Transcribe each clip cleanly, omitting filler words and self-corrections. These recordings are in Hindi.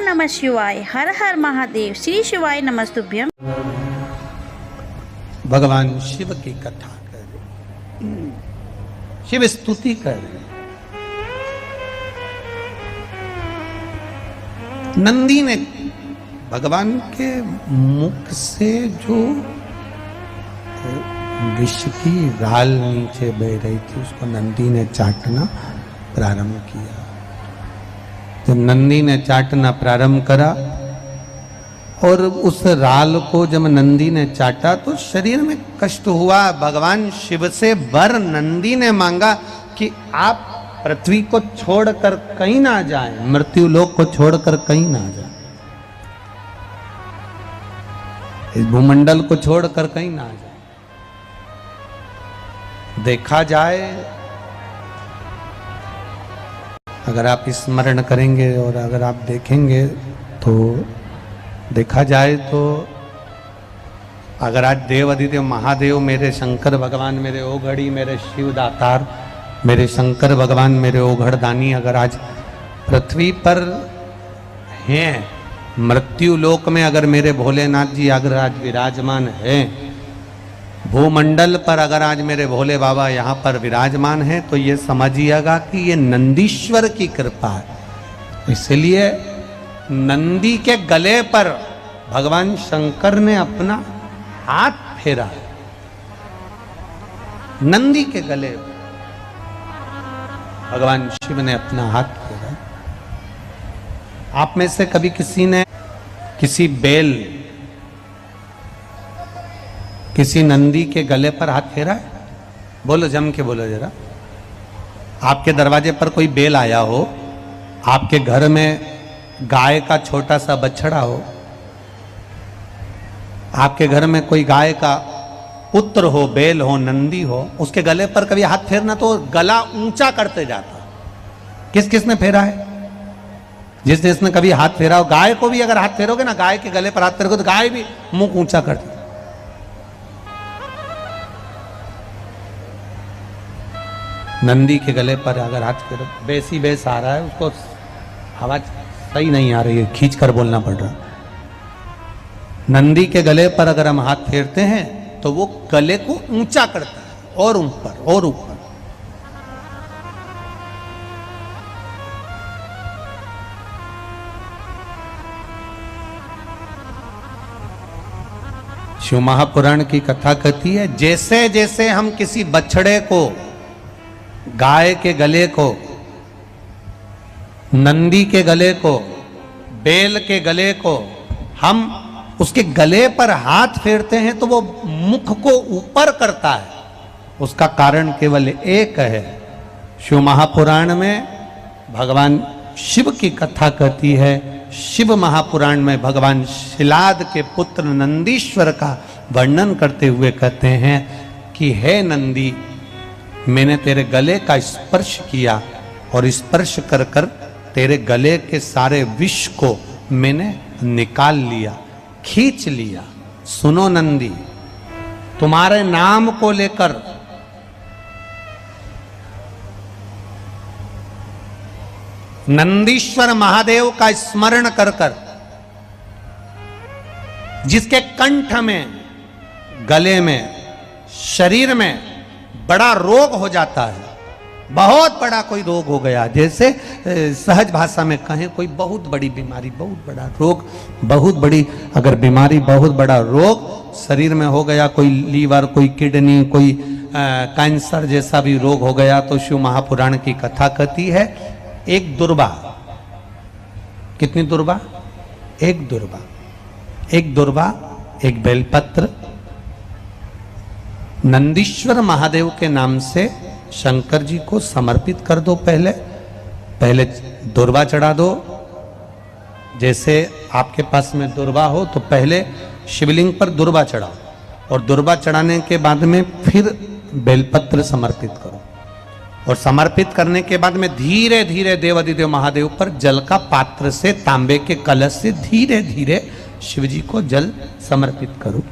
नमः शिवाय। हर हर महादेव। श्री शिवाय नमस्तुभ्यम। भगवान शिव की कथा कर रहे, शिव स्तुति कर रहे। नंदी ने भगवान के मुख से जो विष की राल नीचे बह रही थी उसको नंदी ने चाटना प्रारंभ किया। जब नंदी ने चाटना प्रारंभ करा और उस राल को जब नंदी ने चाटा तो शरीर में कष्ट हुआ। भगवान शिव से वर नंदी ने मांगा कि आप पृथ्वी को छोड़कर कहीं ना जाएं, मृत्यु लोक को छोड़कर कहीं ना जाएं, इस भूमंडल को छोड़कर कहीं ना जाएं। देखा जाए, अगर आप स्मरण करेंगे और अगर आप देखेंगे तो देखा जाए तो अगर आज देव अधिदेव महादेव मेरे शंकर भगवान, मेरे ओघड़ी, मेरे शिव दातार, मेरे शंकर भगवान, मेरे ओघड़ दानी अगर आज पृथ्वी पर हैं, मृत्यु लोक में अगर मेरे भोलेनाथ जी अगर आज विराजमान हैं, भूमंडल पर अगर आज मेरे भोले बाबा यहाँ पर विराजमान हैं, तो ये समझिएगा कि ये नंदीश्वर की कृपा है। इसलिए नंदी के गले पर भगवान शंकर ने अपना हाथ फेरा। नंदी के गले भगवान शिव ने अपना हाथ फेरा। आप में से कभी किसी ने किसी बेल, किसी नंदी के गले पर हाथ फेरा है? बोलो, जम के बोलो जरा। आपके दरवाजे पर कोई बेल आया हो, आपके घर में गाय का छोटा सा बछड़ा हो, आपके घर में कोई गाय का पुत्र हो, बेल हो, नंदी हो, उसके गले पर कभी हाथ फेरना तो गला ऊंचा करते जाता। किस किस ने फेरा है? जिस जिसने कभी हाथ फेरा हो। गाय को भी अगर हाथ फेरोगे ना, गाय के गले पर हाथ फेरोगे तो गाय भी मुंह ऊंचा करती। नंदी के गले पर अगर हाथ फेरो, बेसी बेस आ रहा है, उसको आवाज सही नहीं आ रही है, खींच कर बोलना पड़ रहा। नंदी के गले पर अगर हम हाथ फेरते हैं तो वो गले को ऊंचा करता है और ऊपर और ऊपर। शिव महापुराण की कथा कहती है, जैसे जैसे हम किसी बछड़े को, गाय के गले को, नंदी के गले को, बेल के गले को, हम उसके गले पर हाथ फेरते हैं तो वो मुख को ऊपर करता है। उसका कारण केवल एक है। शिव महापुराण में भगवान शिव की कथा कहती है। शिव महापुराण में भगवान शिलाद के पुत्र नंदीश्वर का वर्णन करते हुए कहते हैं कि हे नंदी, मैंने तेरे गले का स्पर्श किया और स्पर्श कर कर तेरे गले के सारे विष को मैंने निकाल लिया, खींच लिया। सुनो नंदी, तुम्हारे नाम को लेकर नंदीश्वर महादेव का स्मरण कर कर जिसके कंठ में, गले में, शरीर में बड़ा रोग हो जाता है, बहुत बड़ा कोई रोग हो गया, जैसे सहज भाषा में कहें कोई बहुत बड़ी बीमारी, बहुत बड़ा रोग, बहुत बड़ी अगर बीमारी, बहुत बड़ा रोग शरीर में हो गया, कोई लीवर, कोई किडनी, कोई कैंसर जैसा भी रोग हो गया, तो शिव महापुराण की कथा कहती है एक दुर्वा, कितनी दुर्वा? एक दुर्वा, एक दुर्वा, एक बेलपत्र नंदीश्वर महादेव के नाम से शंकर जी को समर्पित कर दो। पहले दुर्वा चढ़ा दो। जैसे आपके पास में दुर्वा हो तो पहले शिवलिंग पर दुर्वा चढ़ाओ और दुर्वा चढ़ाने के बाद में फिर बेलपत्र समर्पित करो और समर्पित करने के बाद में धीरे धीरे देव अधिदेव महादेव पर जल का पात्र से, तांबे के कलश से धीरे धीरे शिव जी को जल समर्पित करो।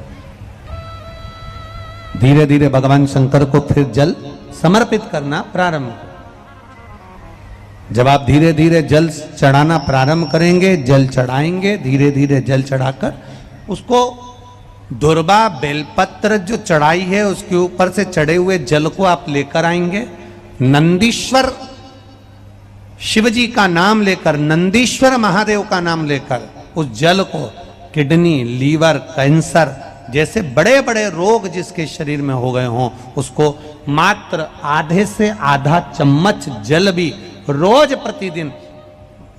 धीरे धीरे भगवान शंकर को फिर जल समर्पित करना प्रारंभ करो। जब आप धीरे धीरे जल चढ़ाना प्रारंभ करेंगे, जल चढ़ाएंगे, धीरे धीरे जल चढ़ाकर उसको दुर्वा बेलपत्र जो चढ़ाई है उसके ऊपर से चढ़े हुए जल को आप लेकर आएंगे। नंदीश्वर शिव जी का नाम लेकर, नंदीश्वर महादेव का नाम लेकर उस जल को किडनी, लीवर, कैंसर जैसे बड़े बड़े रोग जिसके शरीर में हो गए हों उसको मात्र आधे से आधा चम्मच जल भी रोज प्रतिदिन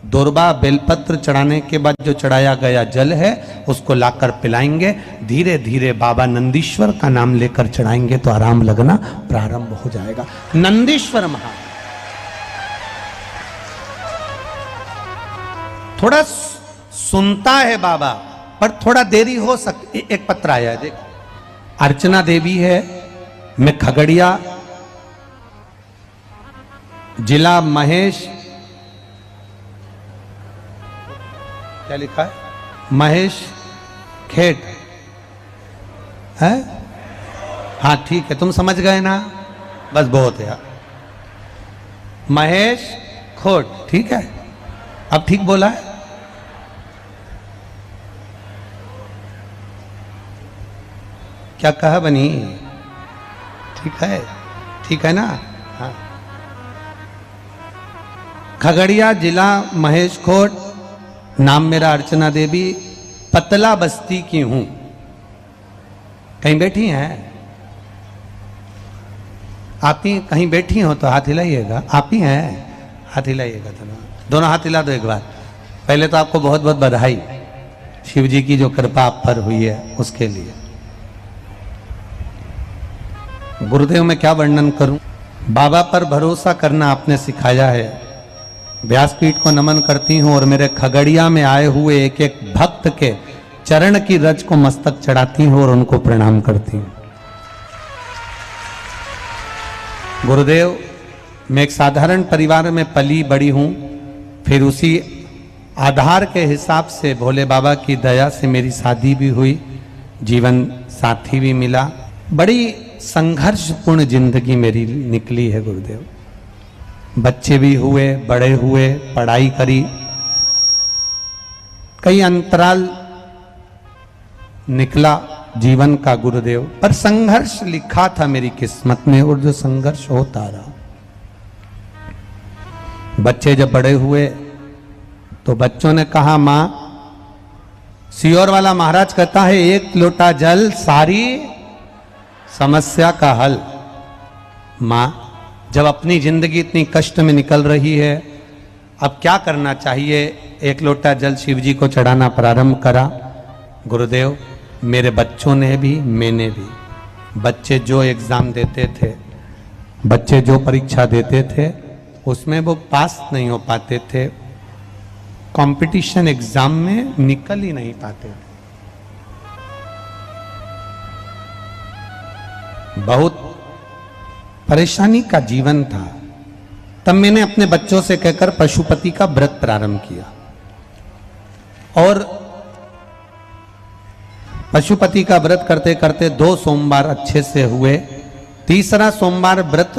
दुर्वा बेलपत्र चढ़ाने के बाद जो चढ़ाया गया जल है उसको लाकर पिलाएंगे। धीरे धीरे बाबा नंदीश्वर का नाम लेकर चढ़ाएंगे तो आराम लगना प्रारंभ हो जाएगा। नंदीश्वर महा थोड़ा सुनता है बाबा, पर थोड़ा देरी हो सकती। एक पत्र आया है, देख, अर्चना देवी है, मैं खगड़िया, जिला महेश, क्या लिखा है, महेश खेट है। हाँ ठीक है, तुम समझ गए ना, बस बहुत है। महेश खोट, ठीक है, अब ठीक बोला है। क्या कहा बनी, ठीक है ना। हाँ, खगड़िया जिला महेश खोट, नाम मेरा अर्चना देवी, पतला बस्ती की हूं। कहीं बैठी हैं आप ही, कहीं बैठी हो तो हाथ हिलाइएगा। आप ही हैं, हाथ हिलाइएगा, दोनों हाथ हिला दो एक बार। पहले तो आपको बहुत बहुत बधाई, शिव जी की जो कृपा आप पर हुई है उसके लिए। गुरुदेव मैं क्या वर्णन करूं, बाबा पर भरोसा करना आपने सिखाया है। व्यासपीठ को नमन करती हूं और मेरे खगड़िया में आए हुए एक एक भक्त के चरण की रज को मस्तक चढ़ाती हूं और उनको प्रणाम करती हूं। गुरुदेव मैं एक साधारण परिवार में पली बड़ी हूं, फिर उसी आधार के हिसाब से भोले बाबा की दया से मेरी शादी भी हुई, जीवन साथी भी मिला। बड़ी संघर्षपूर्ण जिंदगी मेरी निकली है गुरुदेव। बच्चे भी हुए, बड़े हुए, पढ़ाई करी, कई अंतराल निकला जीवन का गुरुदेव, पर संघर्ष लिखा था मेरी किस्मत में और जो संघर्ष होता रहा। बच्चे जब बड़े हुए तो बच्चों ने कहा, मां, सियोर वाला महाराज कहता है एक लोटा जल सारी समस्या का हल। मां, जब अपनी जिंदगी इतनी कष्ट में निकल रही है, अब क्या करना चाहिए? एक लोटा जल शिव जी को चढ़ाना प्रारंभ करा। गुरुदेव मेरे बच्चों ने भी, मैंने भी, बच्चे जो एग्जाम देते थे, बच्चे जो परीक्षा देते थे उसमें वो पास नहीं हो पाते थे, कंपटीशन एग्जाम में निकल ही नहीं पाते थे। बहुत परेशानी का जीवन था। तब मैंने अपने बच्चों से कहकर पशुपति का व्रत प्रारंभ किया और पशुपति का व्रत करते करते 2 सोमवार अच्छे से हुए। तीसरा सोमवार व्रत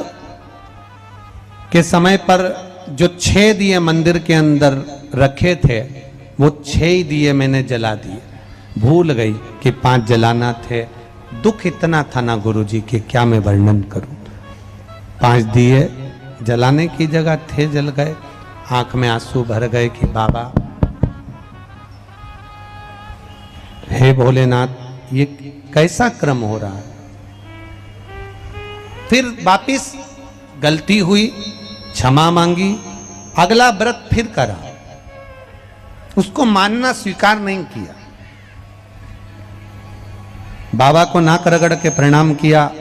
के समय पर जो 6 दिए मंदिर के अंदर रखे थे वो 6 दिए मैंने जला दिए। भूल गई कि 5 जलाना थे। दुख इतना था ना गुरुजी कि क्या मैं वर्णन करूं। 5 दिए जलाने की जगह थे, जल गए। आंख में आंसू भर गए कि बाबा, हे भोलेनाथ, ये कैसा क्रम हो रहा है। फिर वापिस गलती हुई, क्षमा मांगी, अगला व्रत फिर करा, उसको मानना स्वीकार नहीं किया। बाबा को नाक रगड़ के प्रणाम किया,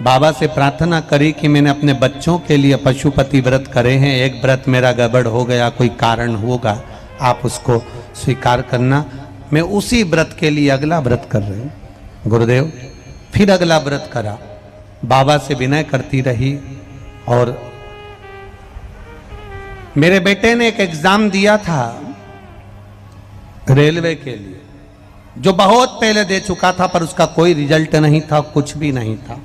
बाबा से प्रार्थना करी कि मैंने अपने बच्चों के लिए पशुपति व्रत करे हैं, एक व्रत मेरा गड़बड़ हो गया, कोई कारण होगा, आप उसको स्वीकार करना। मैं उसी व्रत के लिए अगला व्रत कर रही हूं। गुरुदेव फिर अगला व्रत करा, बाबा से विनय करती रही। और मेरे बेटे ने एक एग्जाम दिया था रेलवे के लिए, जो बहुत पहले दे चुका था, पर उसका कोई रिजल्ट नहीं था, कुछ भी नहीं था।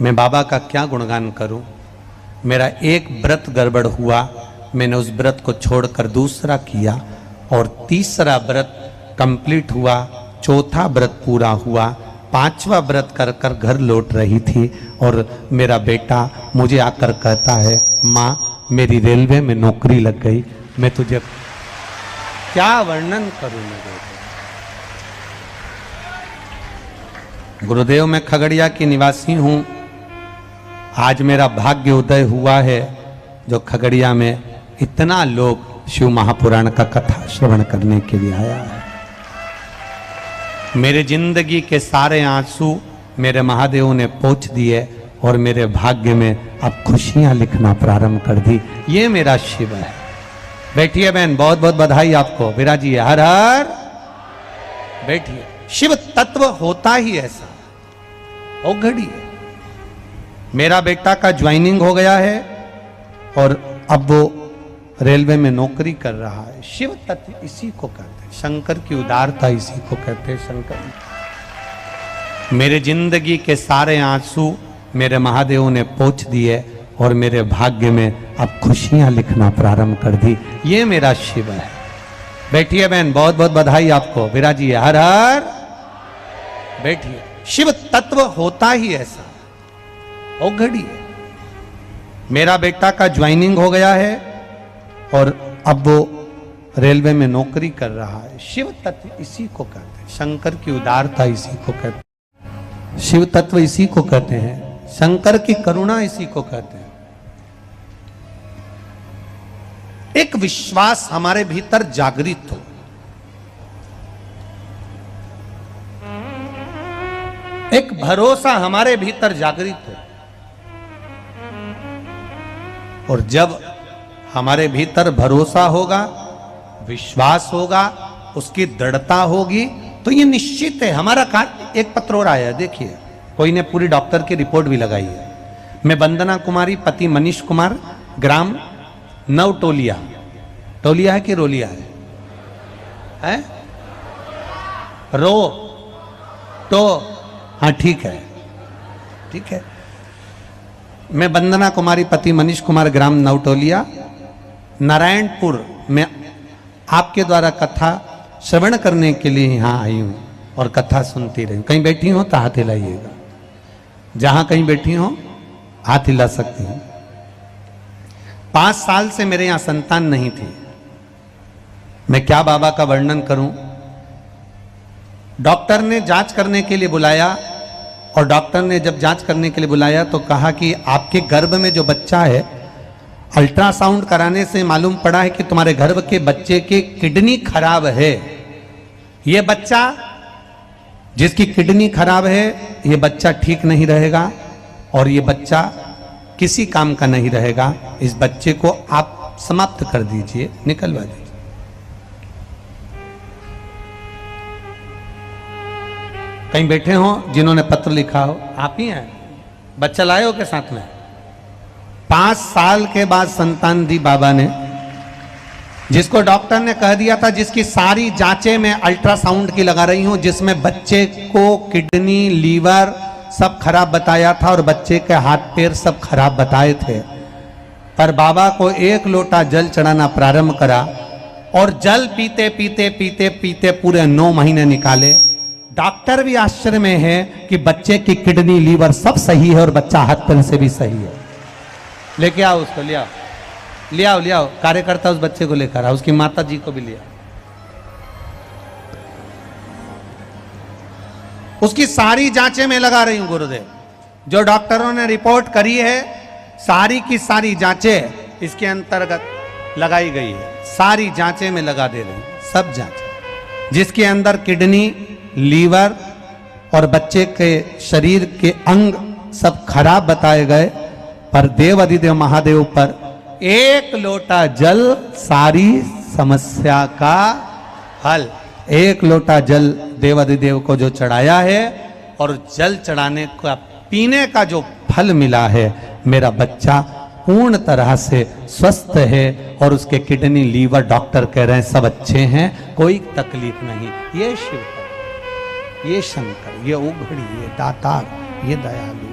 मैं बाबा का क्या गुणगान करूं। मेरा एक व्रत गड़बड़ हुआ, मैंने उस व्रत को छोड़कर दूसरा किया और तीसरा व्रत कंप्लीट हुआ, चौथा व्रत पूरा हुआ, पांचवा व्रत कर कर घर लौट रही थी और मेरा बेटा मुझे आकर कहता है, माँ मेरी रेलवे में नौकरी लग गई। मैं तुझे क्या वर्णन करूं मेरे गुरुदेव, मैं खगड़िया की निवासी हूं। आज मेरा भाग्य उदय हुआ है जो खगड़िया में इतना लोग शिव महापुराण का कथा श्रवण करने के लिए आया है। मेरे जिंदगी के सारे आंसू मेरे महादेव ने पोंछ दिए और मेरे भाग्य में अब खुशियां लिखना प्रारंभ कर दी। ये मेरा शिव है। बैठिए बहन, बहुत बहुत बधाई आपको, विराजिए, हर हर। बैठिए। शिव तत्व होता ही ऐसा, ओ घड़ी है। मेरा बेटा का ज्वाइनिंग हो गया है और अब वो रेलवे में नौकरी कर रहा है। शिव तत्व इसी को कहते हैं, शंकर की उदारता इसी को कहते हैं। शंकर मेरे जिंदगी के सारे आंसू मेरे महादेव ने पोंछ दिए और मेरे भाग्य में अब खुशियां लिखना प्रारंभ कर दी। ये मेरा शिव है। बैठिए बहन, बहुत बहुत बधाई आपको, विराजिए, हर हर। बैठिए। शिव तत्व होता ही ऐसा, ओ घड़ी है। मेरा बेटा का ज्वाइनिंग हो गया है और अब वो रेलवे में नौकरी कर रहा है। शिव तत्व इसी को कहते हैं, शंकर की उदारता इसी को कहते हैं। शिव तत्व इसी को कहते हैं, शंकर की करुणा इसी को कहते हैं। एक विश्वास हमारे भीतर जागृत हो, एक भरोसा हमारे भीतर जागृत हो, और जब हमारे भीतर भरोसा होगा, विश्वास होगा, उसकी दृढ़ता होगी, तो ये निश्चित है हमारा कार्य। एक पत्र और आया है, देखिए, कोई ने पूरी डॉक्टर की रिपोर्ट भी लगाई है। मैं वंदना कुमारी, पति मनीष कुमार, ग्राम नवटोलिया, टोलिया है कि रोलिया है? रो तो हाँ, ठीक है, ठीक है। मैं वंदना कुमारी, पति मनीष कुमार, ग्राम नवटोलिया, नारायणपुर में आपके द्वारा कथा श्रवण करने के लिए यहाँ आई हूँ और कथा सुनती रही। कहीं बैठी हो तो हाथ हिलाइएगा, जहां कहीं बैठी हो हाथ हिला सकती हूँ। 5 साल से मेरे यहाँ संतान नहीं थी। मैं क्या बाबा का वर्णन करूं। डॉक्टर ने जांच करने के लिए बुलाया और डॉक्टर ने जब जांच करने के लिए बुलाया तो कहा कि आपके गर्भ में जो बच्चा है, अल्ट्रासाउंड कराने से मालूम पड़ा है कि तुम्हारे गर्भ के बच्चे की किडनी खराब है। ये बच्चा जिसकी किडनी खराब है, ये बच्चा ठीक नहीं रहेगा और ये बच्चा किसी काम का नहीं रहेगा। इस बच्चे को आप समाप्त कर दीजिए, निकलवा दीजिए। कहीं बैठे हो जिन्होंने पत्र लिखा हो, आप ही हैं? बच्चा लाए हो के साथ में? 5 साल के बाद संतान दी बाबा ने, जिसको डॉक्टर ने कह दिया था, जिसकी सारी जांचें मैं अल्ट्रासाउंड की लगा रही हूं, जिसमें बच्चे को किडनी, लीवर सब खराब बताया था और बच्चे के हाथ पैर सब खराब बताए थे। पर बाबा को 1 लोटा जल चढ़ाना प्रारंभ करा और जल पीते पीते पीते पीते पूरे 9 महीने निकाले। डॉक्टर भी आश्चर्य में है कि बच्चे की किडनी, लीवर सब सही है और बच्चा हाथ पैर से भी सही है। लेके आओ उसको, ले आओ, ले आओ, ले आओ। कार्यकर्ता उस बच्चे को लेकर आओ, उसकी माता जी को भी ले आओ। उसकी सारी जांचें मैं लगा रही हूं गुरुदेव। जो डॉक्टरों ने रिपोर्ट करी है, सारी की सारी जांचें इसके अंतर्गत लगाई गई है। सारी जांचें मैं लगा दे रही हूं, सब जांचें, जिसके अंदर किडनी, लीवर और बच्चे के शरीर के अंग सब खराब बताए गए। पर देव अधिदेव महादेव पर 1 लोटा जल सारी समस्या का हल। 1 लोटा जल देव अधिदेव को जो चढ़ाया है और जल चढ़ाने का पीने का जो फल मिला है, मेरा बच्चा पूर्ण तरह से स्वस्थ है और उसके किडनी, लीवर डॉक्टर कह रहे हैं सब अच्छे हैं, कोई तकलीफ नहीं। ये शिव, ये शंकर, ये उघड़ी, ये दातार, ये दयालु।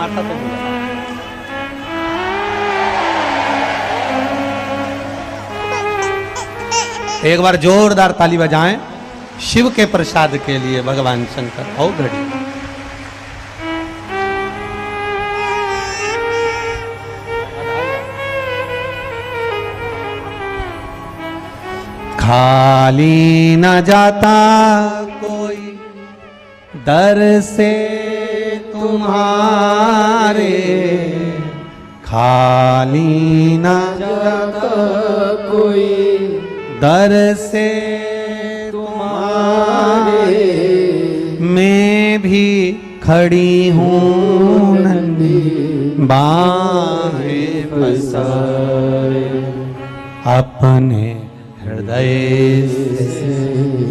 माता को बुला। एक बार जोरदार ताली बजाएं शिव के प्रसाद के लिए भगवान शंकर। आओ घड़ी खाली न जाता कोई दर से तुम्हारे, खाली न जाता कोई दर से तुम्हारे, मैं भी खड़ी हूँ नंदी बाहें पसारे, अपने हृदय से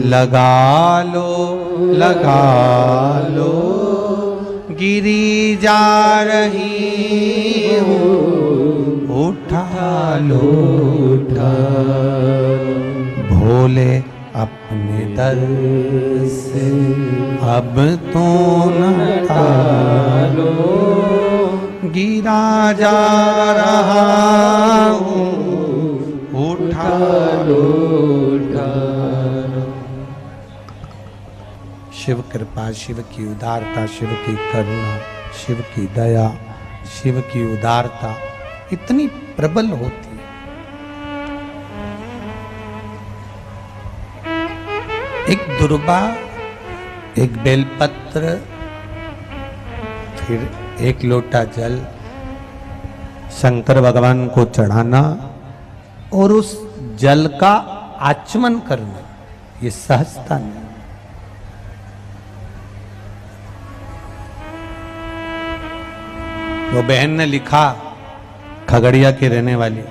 लगा लो गिरी जा रही हूँ, उठा लो भोले अपने दर से अब तो न टालो, गिरा जा रहा हूँ, उठा लो। शिव कृपा, शिव की उदारता, शिव की करुणा, शिव की दया, शिव की उदारता इतनी प्रबल होती है। एक दुर्बा, एक बेलपत्र, फिर एक लोटा जल शंकर भगवान को चढ़ाना और उस जल का आचमन करना, ये सहजता नहीं। वो बहन ने लिखा, खगड़िया की रहने वाली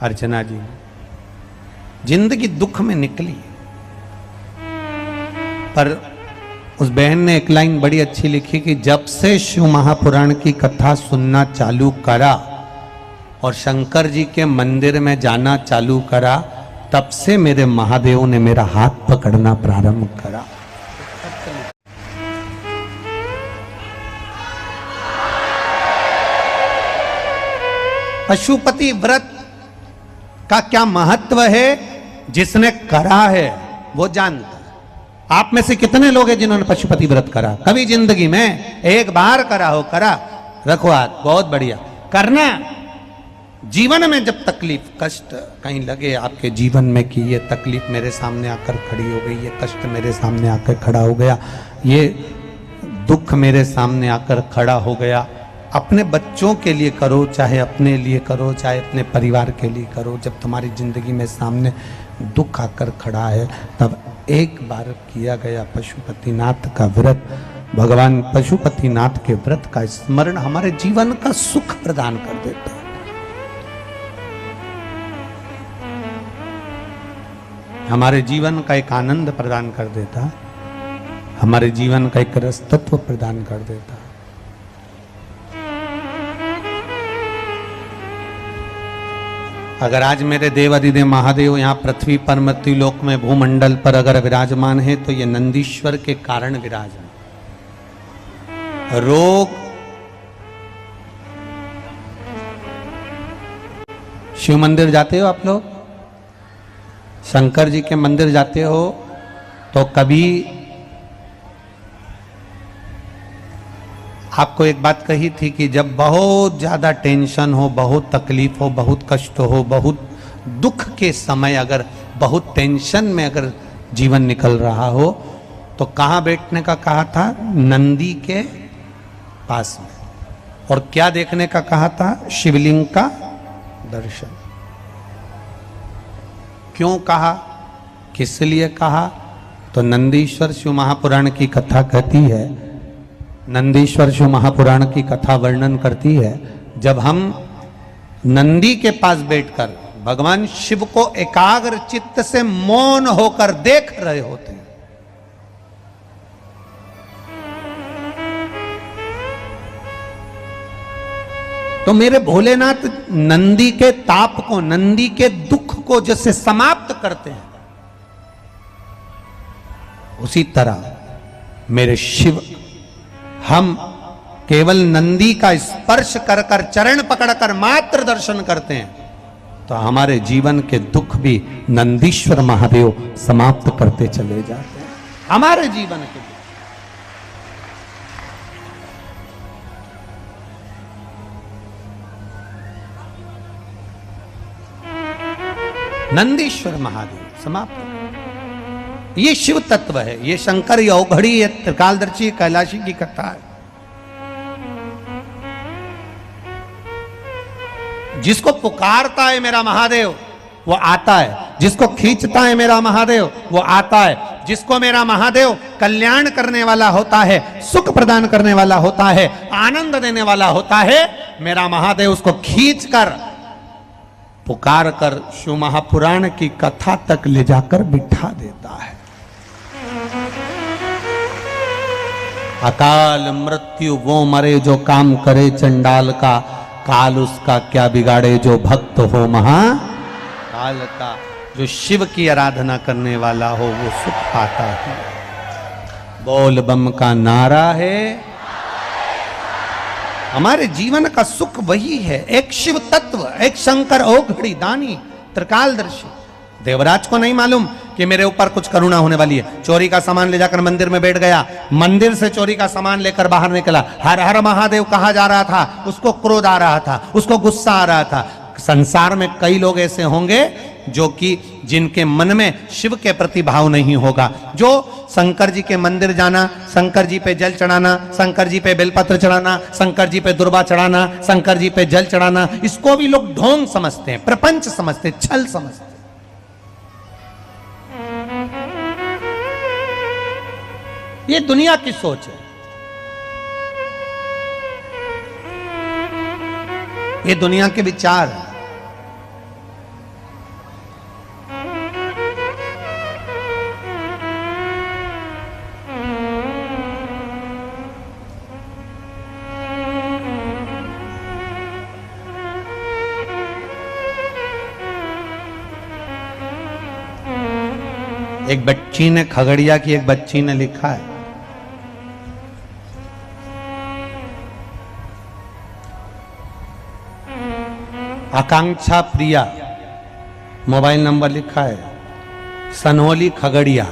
अर्चना जी, जिंदगी दुख में निकली, पर उस बहन ने एक लाइन बड़ी अच्छी लिखी कि जब से शिव महापुराण की कथा सुनना चालू करा और शंकर जी के मंदिर में जाना चालू करा, तब से मेरे महादेव ने मेरा हाथ पकड़ना प्रारंभ करा। पशुपति व्रत का क्या महत्व है, जिसने करा है वो जानता। आप में से कितने लोग हैं जिन्होंने पशुपति व्रत करा? कभी जिंदगी में एक बार करा हो? करा, रखो हाथ, बहुत बढ़िया। करना जीवन में जब तकलीफ कष्ट कहीं लगे आपके जीवन में कि ये तकलीफ मेरे सामने आकर खड़ी हो गई, ये कष्ट मेरे सामने आकर खड़ा हो गया, ये दुख मेरे सामने आकर खड़ा हो गया, अपने बच्चों के लिए करो, चाहे अपने लिए करो, चाहे अपने परिवार के लिए करो। जब तुम्हारी जिंदगी में सामने दुख आकर खड़ा है, तब एक बार किया गया पशुपतिनाथ का व्रत, भगवान पशुपतिनाथ के व्रत का स्मरण हमारे जीवन का सुख प्रदान कर देता है। हमारे जीवन का एक आनंद प्रदान कर देता है, हमारे जीवन का एक रसतत्व प्रदान कर देता है। अगर आज मेरे देव अधिदेव महादेव यहाँ पृथ्वी पर मृत्युलोक में भूमंडल पर अगर विराजमान है, तो ये नंदीश्वर के कारण विराजमान। रोग, शिव मंदिर जाते हो आप लोग, शंकर जी के मंदिर जाते हो, तो कभी आपको एक बात कही थी कि जब बहुत ज्यादा टेंशन हो, बहुत तकलीफ हो, बहुत कष्ट हो, बहुत दुख के समय अगर बहुत टेंशन में अगर जीवन निकल रहा हो, तो कहाँ बैठने का कहा था? नंदी के पास में। और क्या देखने का कहा था? शिवलिंग का दर्शन। क्यों कहा, किस लिए कहा? तो नंदीश्वर शिव महापुराण की कथा कहती है, नंदीश्वर शिव महापुराण की कथा वर्णन करती है, जब हम नंदी के पास बैठकर भगवान शिव को एकाग्र चित्त से मौन होकर देख रहे होते हैं, तो मेरे भोलेनाथ नंदी के ताप को, नंदी के दुख को जैसे समाप्त करते हैं, उसी तरह मेरे शिव हम केवल नंदी का स्पर्श कर कर चरण पकड़कर मात्र दर्शन करते हैं तो हमारे जीवन के दुख भी नंदीश्वर महादेव समाप्त करते चले जाते हैं, हमारे जीवन के दुख। नंदीश्वर महादेव समाप्त। ये शिव तत्व है, ये शंकर अवघड़ी, ये त्रिकालदर्शी कैलाशी की कथा है। जिसको पुकारता है मेरा महादेव वो आता है, जिसको खींचता है मेरा महादेव वो आता है, जिसको मेरा महादेव कल्याण करने वाला होता है, सुख प्रदान करने वाला होता है, आनंद देने वाला होता है, मेरा महादेव उसको खींचकर पुकार कर शिव महापुराण की कथा तक ले जाकर बिठा देता है। अकाल मृत्यु वो मरे जो काम करे चंडाल का, काल उसका क्या बिगाड़े जो भक्त हो महाकाल का। जो शिव की आराधना करने वाला हो वो सुख पाता है। बोल बम का नारा है, हमारे जीवन का सुख वही है। एक शिव तत्व, एक शंकर औघड़ी दानी त्रिकालदर्शी। देवराज को नहीं मालूम कि मेरे ऊपर कुछ करुणा होने वाली है। चोरी का सामान ले जाकर मंदिर में बैठ गया, मंदिर से चोरी का सामान लेकर बाहर निकला, हर हर महादेव कहा जा रहा था, उसको क्रोध आ रहा था, उसको गुस्सा आ रहा था। संसार में कई लोग ऐसे होंगे जो कि जिनके मन में शिव के प्रति भाव नहीं होगा, जो शंकर जी के मंदिर जाना, शंकर जी पे जल चढ़ाना, शंकर जी पे बेलपत्र चढ़ाना, शंकर जी पे दुर्बा चढ़ाना, शंकर जी पे जल चढ़ाना, इसको भी लोग ढोंग समझते हैं, प्रपंच समझते हैं, छल समझते हैं। ये दुनिया की सोच है, ये दुनिया के विचार है। एक बच्ची ने, खगड़िया की एक बच्ची ने लिखा है, आकांक्षा प्रिया, मोबाइल नंबर लिखा है, सनोली खगड़िया।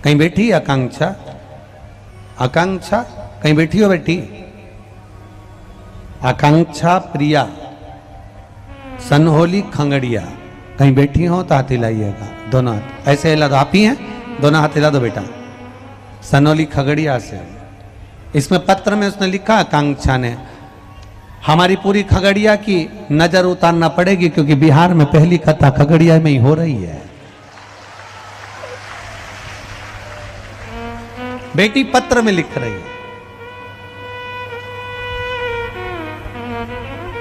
कहीं बैठी आकांक्षा? आकांक्षा कहीं बैठी हो बेटी? आकांक्षा प्रिया सनहोली खंगड़िया, कहीं बैठी हो तो हाथ हिलाइएगा, दोनों हाथ ऐसे हिला दो। आप ही हैं, दोनों हाथ हिला दो बेटा। सनहोली खगड़िया से, इसमें पत्र में उसने लिखा आकांक्षा ने, हमारी पूरी खगड़िया की नजर उतारना पड़ेगी क्योंकि बिहार में पहली कथा खगड़िया में ही हो रही है। बेटी पत्र में लिख रही है,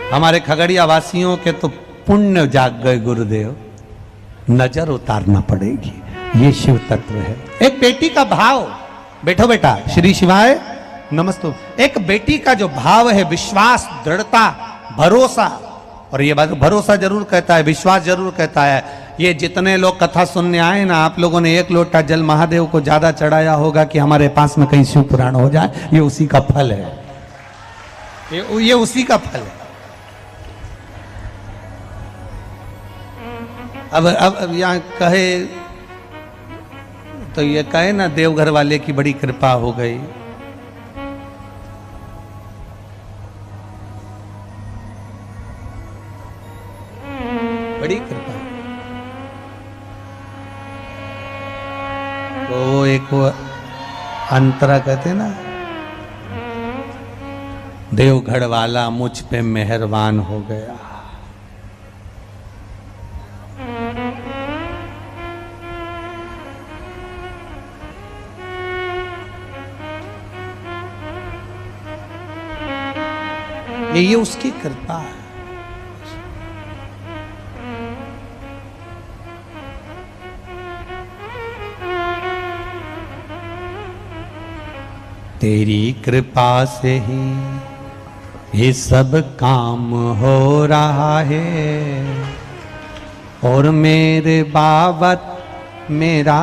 हमारे खगड़िया वासियों के तो पुण्य जाग गए गुरुदेव, नजर उतारना पड़ेगी। ये शिव तत्व है। एक बेटी का भाव, बैठो बेटा, श्री शिवाय नमस्तु। एक बेटी का जो भाव है, विश्वास, दृढ़ता, भरोसा, और ये बात भरोसा जरूर कहता है, विश्वास जरूर कहता है। ये जितने लोग कथा सुनने आए ना, आप लोगों ने एक लोटा जल महादेव को ज्यादा चढ़ाया होगा कि हमारे पास में कहीं शिव पुराण हो जाए, ये उसी का फल है, ये उसी का फल है। अब यहाँ कहे तो ये कहे ना, देवघर वाले की बड़ी कृपा हो गई। बड़ी कृपा। तो एक अंतरा कहते ना, देवगढ़ वाला मुझ पे मेहरबान हो गया। ये उसकी कृपा है। तेरी कृपा से ही ये सब काम हो रहा है, और मेरे बाबा मेरा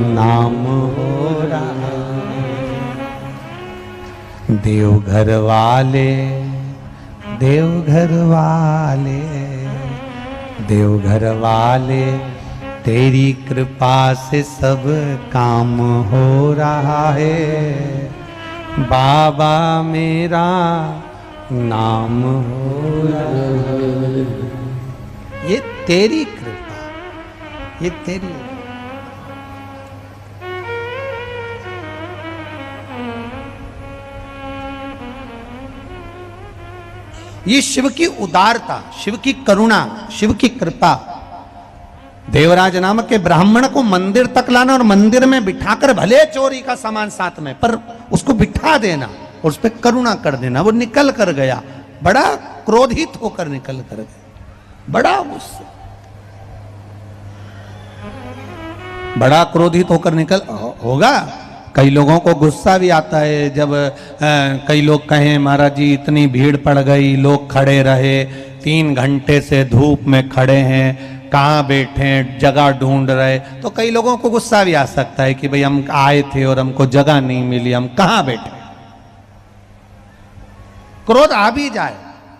नाम हो रहा। देवघर वाले, देवघर वाले, देवघर वाले, तेरी कृपा से सब काम हो रहा है। बाबा मेरा नाम हो रहा है। ये तेरी कृपा, ये तेरी। ये शिव की उदारता, शिव की करुणा, शिव की कृपा। देवराज नामक के ब्राह्मण को मंदिर तक लाना और मंदिर में बिठाकर, भले चोरी का सामान साथ में, पर उसको बिठा देना और उस पर करुणा कर देना। वो निकल कर गया, बड़ा क्रोधित होकर निकल कर गया, बड़ा गुस्सा, बड़ा क्रोधित होकर निकल होगा। कई लोगों को गुस्सा भी आता है जब कई लोग कहें महाराज जी इतनी भीड़ पड़ गई, लोग खड़े रहे, 3 घंटे से धूप में खड़े हैं, कहाँ बैठे, जगह ढूंढ रहे। तो कई लोगों को गुस्सा भी आ सकता है कि भाई हम आए थे और हमको जगह नहीं मिली, हम कहाँ बैठे। क्रोध आ भी जाए,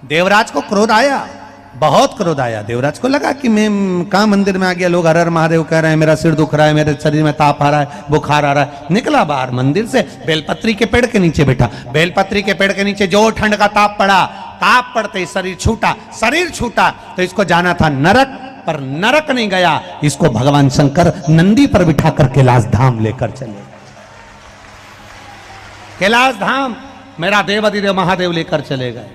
देवराज को क्रोध आया, बहुत क्रोध आया। देवराज को लगा कि मैं कहाँ मंदिर में आ गया, लोग हर हर महादेव कह रहे हैं, मेरा सिर दुख रहा है, मेरे शरीर में ताप आ रहा है, बुखार आ रहा है। निकला बाहर मंदिर से, बेलपत्री के पेड़ के नीचे बैठा। बेलपत्री के पेड़ के नीचे जो ठंड का ताप पड़ा, ताप पड़ते ही शरीर छूटा। शरीर छूटा तो इसको जाना था नरक, पर नरक नहीं गया, इसको भगवान शंकर नंदी पर बिठाकर कैलाश धाम लेकर चले। कैलाश धाम मेरा देवाधिदेव महादेव लेकर चले गए।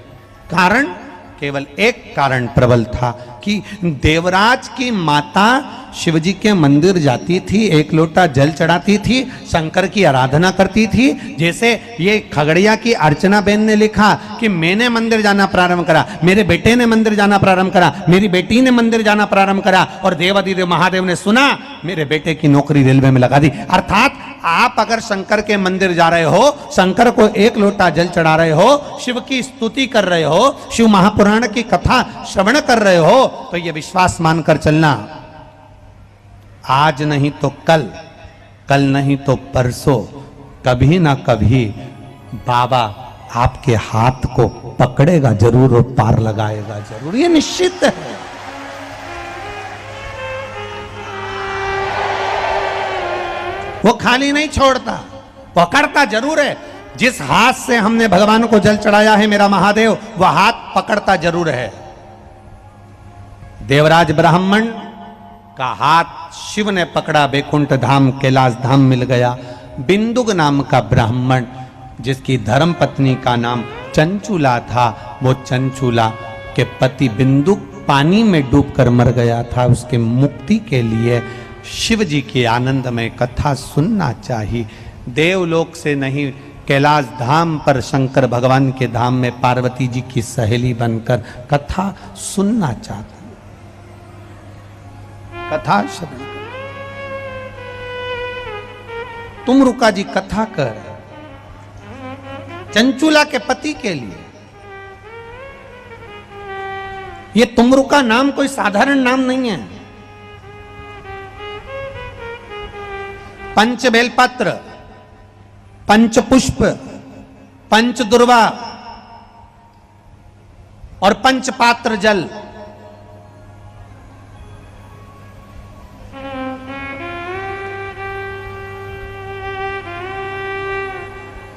कारण, केवल एक कारण प्रबल था कि देवराज की माता शिवजी के मंदिर जाती थी, 1 लोटा जल चढ़ाती थी, शंकर की आराधना करती थी। जैसे ये खगड़िया की अर्चना बेन ने लिखा कि मैंने मंदिर जाना प्रारंभ करा, मेरे बेटे ने मंदिर जाना प्रारंभ करा, मेरी बेटी ने मंदिर जाना प्रारंभ करा, और देवाधिदेव महादेव ने सुना, मेरे बेटे की नौकरी रेलवे में लगा दी। अर्थात आप अगर शंकर के मंदिर जा रहे हो, शंकर को 1 लोटा जल चढ़ा रहे हो, शिव की स्तुति कर रहे हो, शिव महापुराण की कथा श्रवण कर रहे हो, तो ये विश्वास मानकर चलना, आज नहीं तो कल, कल नहीं तो परसों, कभी ना कभी बाबा आपके हाथ को पकड़ेगा जरूर और पार लगाएगा जरूर, ये निश्चित है। वो खाली नहीं छोड़ता, पकड़ता जरूर है। जिस हाथ से हमने भगवान को जल चढ़ाया है मेरा महादेव, वह हाथ पकड़ता जरूर है। देवराज ब्राह्मण का हाथ शिव ने पकड़ा, बैकुंठ धाम कैलाश धाम मिल गया। बिंदुक नाम का ब्राह्मण, जिसकी धर्म पत्नी का नाम चंचूला था, वो चंचूला के पति बिंदुक पानी में डूबकर मर गया था। उसके मुक्ति के लिए शिव जी की आनंदमय कथा सुनना चाहिए। देवलोक से नहीं, कैलाश धाम पर शंकर भगवान के धाम में पार्वती जी की सहेली बनकर कथा सुनना चाहता, कथा श्रवण। तुम रुका जी कथा कर, चंचूला के पति के लिए। ये तुमरुका नाम कोई साधारण नाम नहीं है। पंच बेलपत्र, पंच पुष्प, पंच दुर्वा और पंच पात्र जल,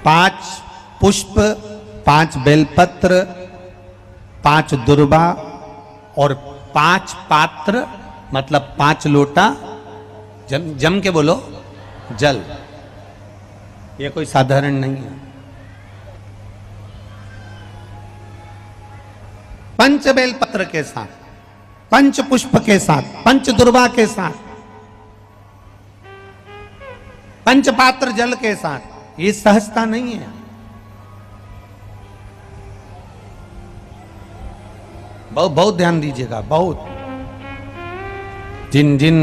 पांच पुष्प, 5 बेलपत्र, 5 दुर्वा और 5 पात्र, मतलब 5 लोटा जम के बोलो जल। ये कोई साधारण नहीं है। पंच बेलपत्र के साथ, पंच पुष्प के साथ, पंच दुर्वा के साथ, पंच पात्र जल के साथ, ये सहजता नहीं है। बहुत बहुत ध्यान दीजिएगा। बहुत जिन जिन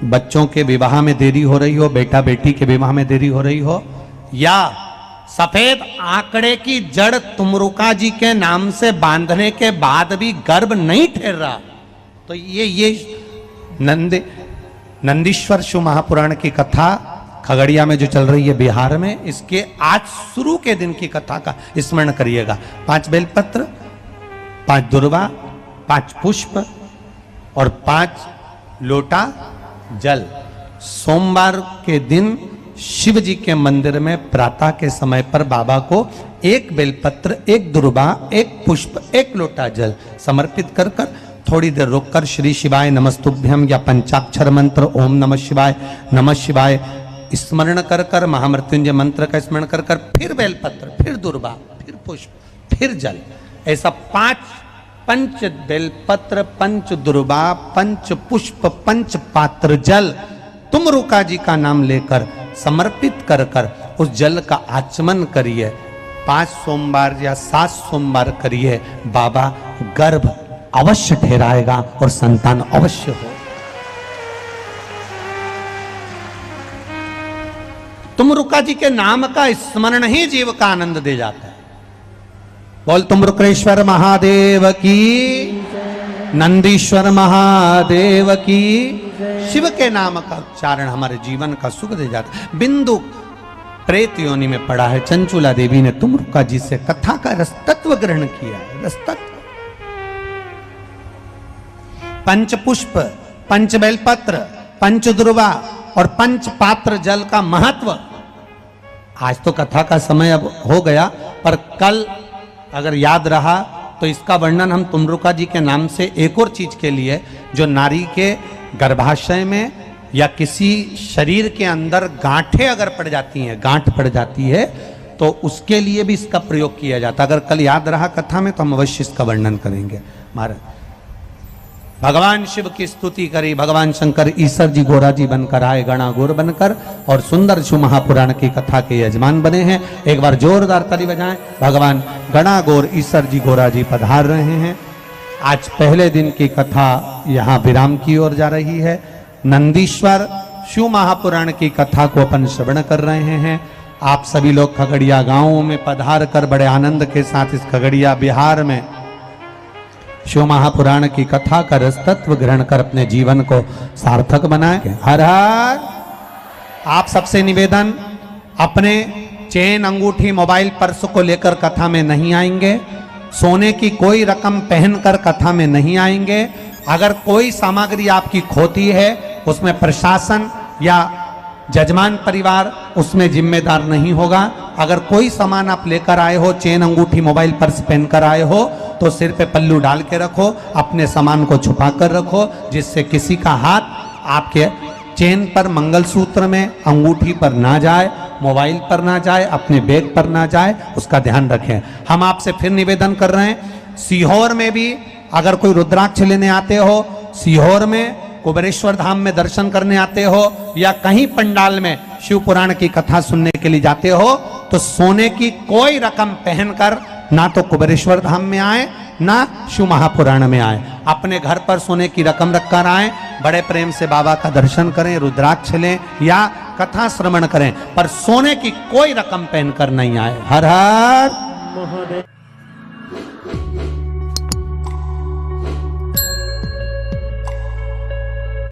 बच्चों के विवाह में देरी हो रही हो, बेटा बेटी के विवाह में देरी हो रही हो, या सफेद आंकड़े की जड़ तुमरुका जी के नाम से बांधने के बाद भी गर्भ नहीं ठहर रहा, तो ये नंदे नंदीश्वर शिव महापुराण की कथा खगड़िया में जो चल रही है बिहार में, इसके आज शुरू के दिन की कथा का स्मरण करिएगा। 5 बेलपत्र, 5 दुर्वा, 5 पुष्प और 5 लोटा जल। सोमवार के दिन शिव जी के मंदिर में प्रातः के समय पर बाबा को 1 बेलपत्र, 1 दुर्वा, 1 पुष्प, 1 लोटा जल समर्पित कर कर थोड़ी देर रुककर श्री शिवाय नमस्तुभ्यम या पंचाक्षर मंत्र ओम नमः शिवाय स्मरण कर कर, महामृत्युंजय मंत्र का स्मरण कर कर, फिर बेलपत्र, फिर दुर्वा, फिर पुष्प, फिर जल, ऐसा 5 पंच बेलपत्र, 5 दुर्वा, 5 पुष्प, 5 पात्र जल तुम रुका जी का नाम लेकर समर्पित कर कर उस जल का आचमन करिए। 5 सोमवार या 7 सोमवार करिए, बाबा गर्भ अवश्य ठहराएगा और संतान अवश्य हो। तुम रुका जी के नाम का स्मरण ही जीव का आनंद दे जाता है। बोल तुम रुक्रेश्वर महादेव की, नंदीश्वर महादेव की। शिव के नाम का उच्चारण हमारे जीवन का सुख दे जाता है। बिंदु प्रेत योनि में पड़ा है, चंचुला देवी ने तुम रुका जी से कथा का रसतत्व ग्रहण किया है। रसतत्व 5 पुष्प, 5 बेलपत्र, 5 दुर्वा और 5 पात्र जल का महत्व। आज तो कथा का समय अब हो गया, पर कल अगर याद रहा तो इसका वर्णन हम तुमरुका जी के नाम से एक और चीज के लिए, जो नारी के गर्भाशय में या किसी शरीर के अंदर गांठें अगर पड़ जाती हैं, गांठ पड़ जाती है, तो उसके लिए भी इसका प्रयोग किया जाता। अगर कल याद रहा कथा में तो हम अवश्य इसका वर्णन करेंगे। महाराज भगवान शिव की स्तुति करी, भगवान शंकर ईश्वर जी गोरा जी बनकर आए, गणा गोर बनकर, और सुंदर शिव महापुराण की कथा के यजमान बने हैं। एक बार जोरदार ताली बजाएं। भगवान गणा गोर ईश्वर जी गोरा जी पधार रहे हैं। आज पहले दिन की कथा यहाँ विराम की ओर जा रही है। नंदीश्वर शिव महापुराण की कथा को अपन श्रवण कर रहे हैं। आप सभी लोग खगड़िया गांवों में पधार कर बड़े आनंद के साथ इस खगड़िया बिहार में शिव महापुराण की कथा का रसतत्व ग्रहण कर अपने जीवन को सार्थक बनाए। हर हर। आप सबसे निवेदन, अपने चेन, अंगूठी, मोबाइल, पर्स को लेकर कथा में नहीं आएंगे। सोने की कोई रकम पहनकर कथा में नहीं आएंगे। अगर कोई सामग्री आपकी खोती है, उसमें प्रशासन या जजमान परिवार उसमें जिम्मेदार नहीं होगा। अगर कोई सामान आप लेकर आए हो, चेन, अंगूठी, मोबाइल, पर्स पहनकर आए हो, तो सिर पे पल्लू डाल के रखो, अपने सामान को छुपा कर रखो, जिससे किसी का हाथ आपके चेन पर, मंगलसूत्र में, अंगूठी पर ना जाए, मोबाइल पर ना जाए, अपने बैग पर ना जाए, उसका ध्यान रखें। हम आपसे फिर निवेदन कर रहे हैं, सीहोर में भी अगर कोई रुद्राक्ष लेने आते हो, सीहोर में कुबेरेश्वर धाम में दर्शन करने आते हो, या कहीं पंडाल में शिव पुराण की कथा सुनने के लिए जाते हो, तो सोने की कोई रकम पहनकर ना तो कुबेरेश्वर धाम में आए, ना शिव महापुराण में आए। अपने घर पर सोने की रकम रखकर आए, बड़े प्रेम से बाबा का दर्शन करें, रुद्राक्ष लें या कथा श्रवण करें, पर सोने की कोई रकम पहनकर नहीं आए। हर हर महादेव।